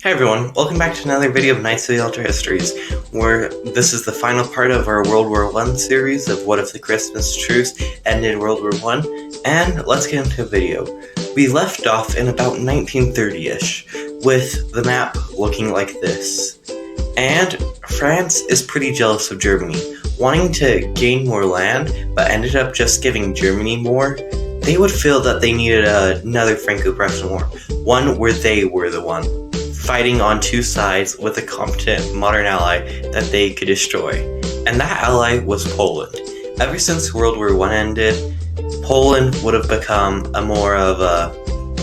Hi everyone, welcome back to another video of Knights of the Altar Histories, where this is the final part of our World War I series of What If the Christmas Truce Ended World War I, and let's get into the video. We left off in about 1930-ish, with the map looking like this. And France is pretty jealous of Germany, wanting to gain more land, but ended up just giving Germany more. They would feel that they needed another Franco-Prussian war, one where they were the one fighting on two sides with a competent modern ally that they could destroy. And that ally was Poland. Ever since World War I ended, Poland would have become a more of a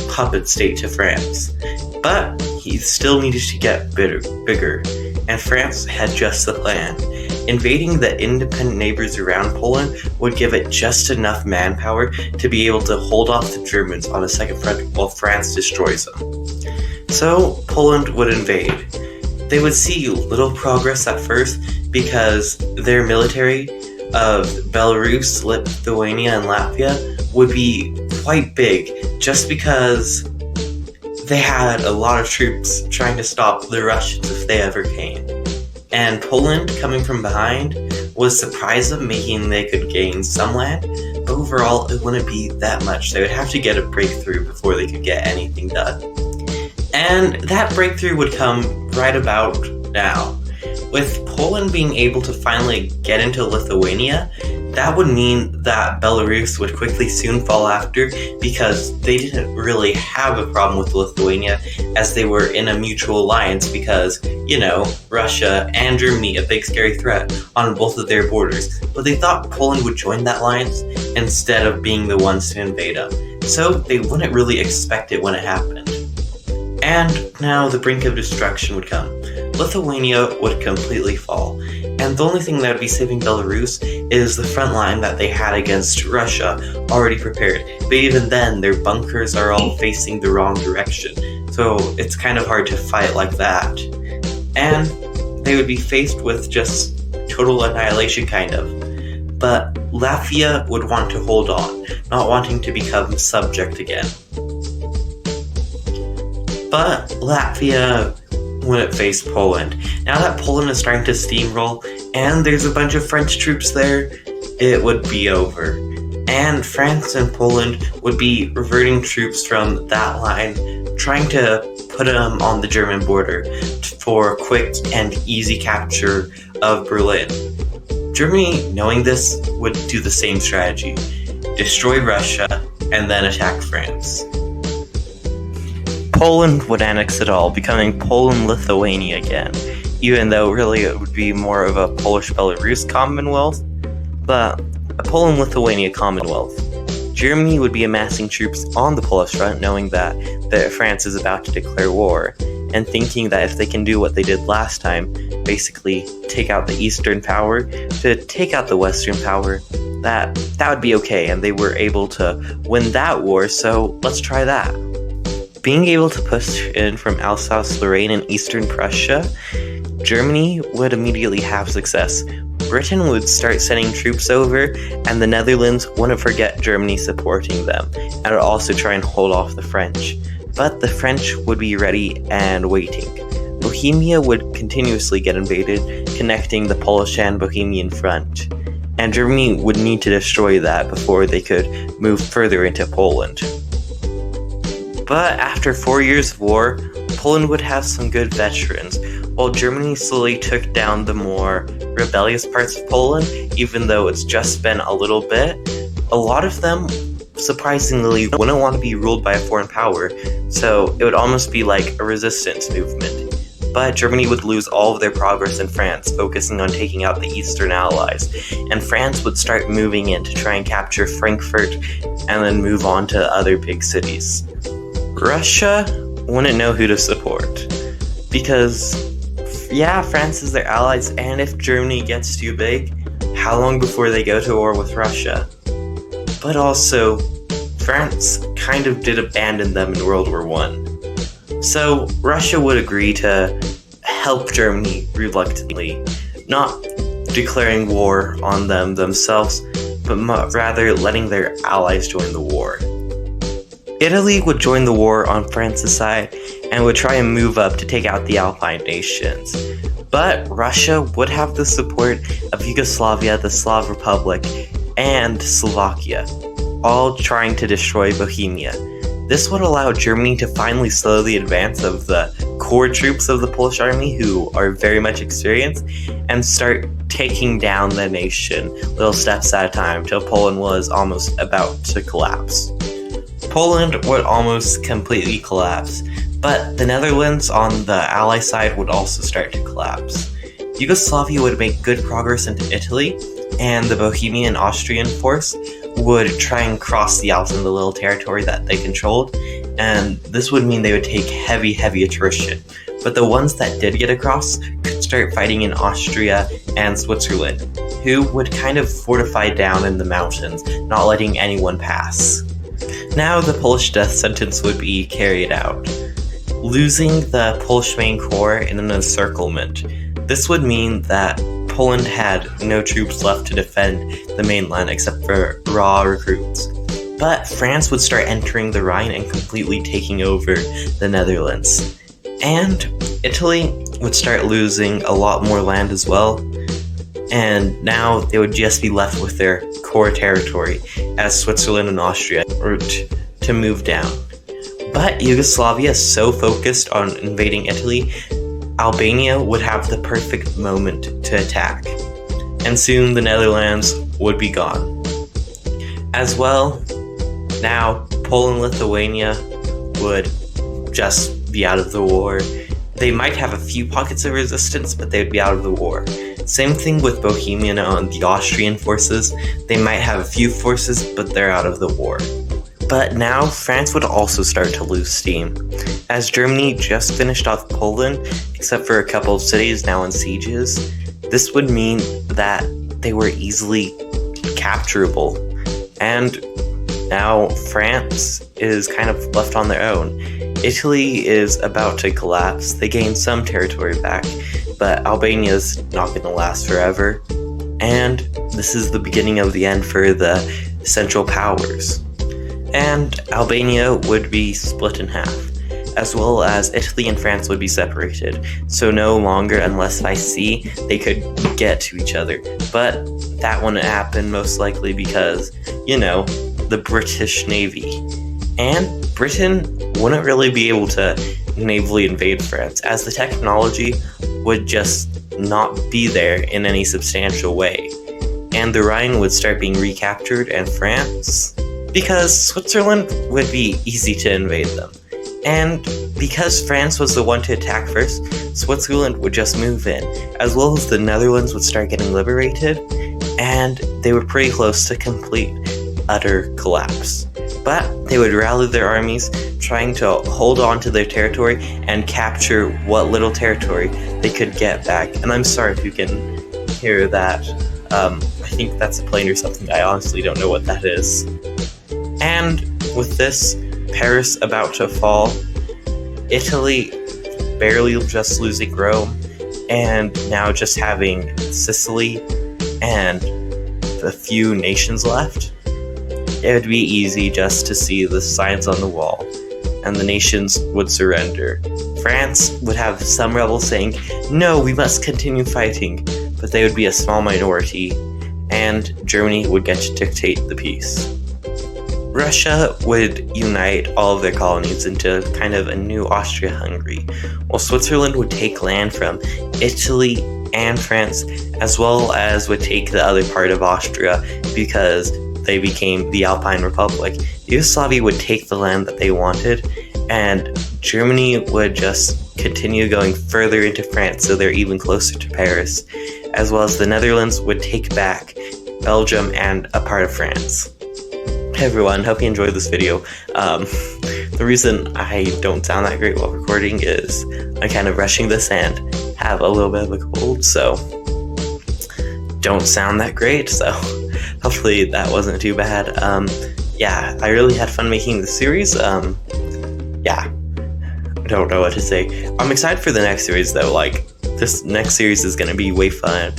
puppet state to France. But he still needed to get bigger, and France had just the plan. Invading the independent neighbors around Poland would give it just enough manpower to be able to hold off the Germans on a second front while France destroys them. So Poland would invade. They would see little progress at first because their military of Belarus, Lithuania, and Latvia would be quite big just because they had a lot of troops trying to stop the Russians if they ever came. And Poland, coming from behind, was surprised of making they could gain some land, but overall it wouldn't be that much. They would have to get a breakthrough before they could get anything done. And that breakthrough would come right about now. With Poland being able to finally get into Lithuania, that would mean that Belarus would quickly soon fall after because they didn't really have a problem with Lithuania as they were in a mutual alliance because, Russia and Germany, a big scary threat on both of their borders. But they thought Poland would join that alliance instead of being the ones to invade them. So they wouldn't really expect it when it happened. And now the brink of destruction would come. Lithuania would completely fall, and the only thing that would be saving Belarus is the front line that they had against Russia already prepared. But even then, their bunkers are all facing the wrong direction, so it's kind of hard to fight like that. And they would be faced with just total annihilation, kind of. But Latvia would want to hold on, not wanting to become subject again. But Latvia wouldn't face Poland. Now that Poland is starting to steamroll, and there's a bunch of French troops there, it would be over. And France and Poland would be reverting troops from that line, trying to put them on the German border for quick and easy capture of Berlin. Germany, knowing this, would do the same strategy. Destroy Russia, and then attack France. Poland would annex it all, becoming Poland-Lithuania again, even though really it would be more of a Polish-Belarus Commonwealth, but a Poland-Lithuania Commonwealth. Germany would be amassing troops on the Polish front, knowing that France is about to declare war, and thinking that if they can do what they did last time, basically take out the Eastern power to take out the Western power, that would be okay, and they were able to win that war, so let's try that. Being able to push in from Alsace-Lorraine and Eastern Prussia, Germany would immediately have success. Britain would start sending troops over, and the Netherlands wouldn't forget Germany supporting them, and would also try and hold off the French. But the French would be ready and waiting. Bohemia would continuously get invaded, connecting the Polish and Bohemian front, and Germany would need to destroy that before they could move further into Poland. But after 4 years of war, Poland would have some good veterans, while Germany slowly took down the more rebellious parts of Poland, even though it's just been a little bit. A lot of them, surprisingly, wouldn't want to be ruled by a foreign power, so it would almost be like a resistance movement. But Germany would lose all of their progress in France, focusing on taking out the Eastern allies, and France would start moving in to try and capture Frankfurt and then move on to other big cities. Russia wouldn't know who to support, because, France is their allies, and if Germany gets too big, how long before they go to war with Russia? But also, France kind of did abandon them in World War I. So Russia would agree to help Germany reluctantly, not declaring war on them themselves, but rather letting their allies join the war. Italy would join the war on France's side, and would try and move up to take out the Alpine nations. But Russia would have the support of Yugoslavia, the Slav Republic, and Slovakia, all trying to destroy Bohemia. This would allow Germany to finally slow the advance of the core troops of the Polish army, who are very much experienced, and start taking down the nation little steps at a time till Poland was almost about to collapse. Poland would almost completely collapse, but the Netherlands on the Ally side would also start to collapse. Yugoslavia would make good progress into Italy, and the Bohemian Austrian force would try and cross the Alps in the little territory that they controlled, and this would mean they would take heavy attrition. But the ones that did get across could start fighting in Austria and Switzerland, who would kind of fortify down in the mountains, not letting anyone pass. Now the Polish death sentence would be carried out, losing the Polish main corps in an encirclement. This would mean that Poland had no troops left to defend the mainland except for raw recruits. But France would start entering the Rhine and completely taking over the Netherlands. And Italy would start losing a lot more land as well. And now they would just be left with their core territory as Switzerland and Austria were to move down. But Yugoslavia is so focused on invading Italy, Albania would have the perfect moment to attack, and soon the Netherlands would be gone. As well, now Poland and Lithuania would just be out of the war. They might have a few pockets of resistance, but they would be out of the war. Same thing with Bohemia and the Austrian forces. They might have a few forces, but they're out of the war. But now France would also start to lose steam, as Germany just finished off Poland, except for a couple of cities now in sieges. This would mean that they were easily capturable, and now France is kind of left on their own. Italy is about to collapse. They gained some territory back, but Albania's not going to last forever, and this is the beginning of the end for the Central Powers. And Albania would be split in half, as well as Italy and France would be separated, so no longer, unless by sea, they could get to each other. But that wouldn't happen, most likely because, the British Navy. And Britain wouldn't really be able to navally invade France, as the technology would just not be there in any substantial way. And the Rhine would start being recaptured, and France, because Switzerland would be easy to invade them. And because France was the one to attack first, Switzerland would just move in, as well as the Netherlands would start getting liberated, and they were pretty close to complete, utter collapse. But they would rally their armies, trying to hold on to their territory and capture what little territory they could get back. And I'm sorry if you can hear that. I think that's a plane or something. I honestly don't know what that is. And with this, Paris about to fall, Italy barely just losing Rome, and now just having Sicily and a few nations left, it would be easy just to see the signs on the wall, and the nations would surrender. France would have some rebels saying, "No, we must continue fighting," but they would be a small minority, and Germany would get to dictate the peace. Russia would unite all of their colonies into kind of a new Austria-Hungary, while Switzerland would take land from Italy and France, as well as would take the other part of Austria because they became the Alpine Republic. Yugoslavia would take the land that they wanted, and Germany would just continue going further into France, so they're even closer to Paris, as well as the Netherlands would take back Belgium and a part of France. Hey everyone, hope you enjoyed this video. The reason I don't sound that great while recording is I'm kind of rushing this and have a little bit of a cold, so don't sound that great, so hopefully that wasn't too bad. Yeah, I really had fun making this series. Yeah, I don't know what to say. I'm excited for the next series though. Like, this next series is gonna be way fun.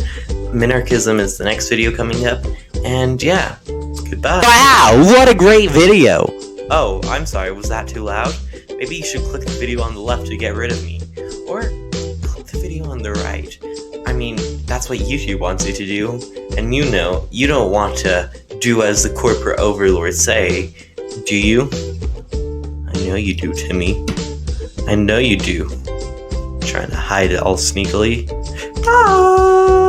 Minarchism is the next video coming up, and yeah, goodbye. Wow, what a great video! Oh, I'm sorry, was that too loud? Maybe you should click the video on the left to get rid of me. Or click the video on the right. I mean, that's what YouTube wants you to do. And you know, you don't want to do as the corporate overlords say, do you? I know you do, Timmy. I know you do. Trying to hide it all sneakily. Ah!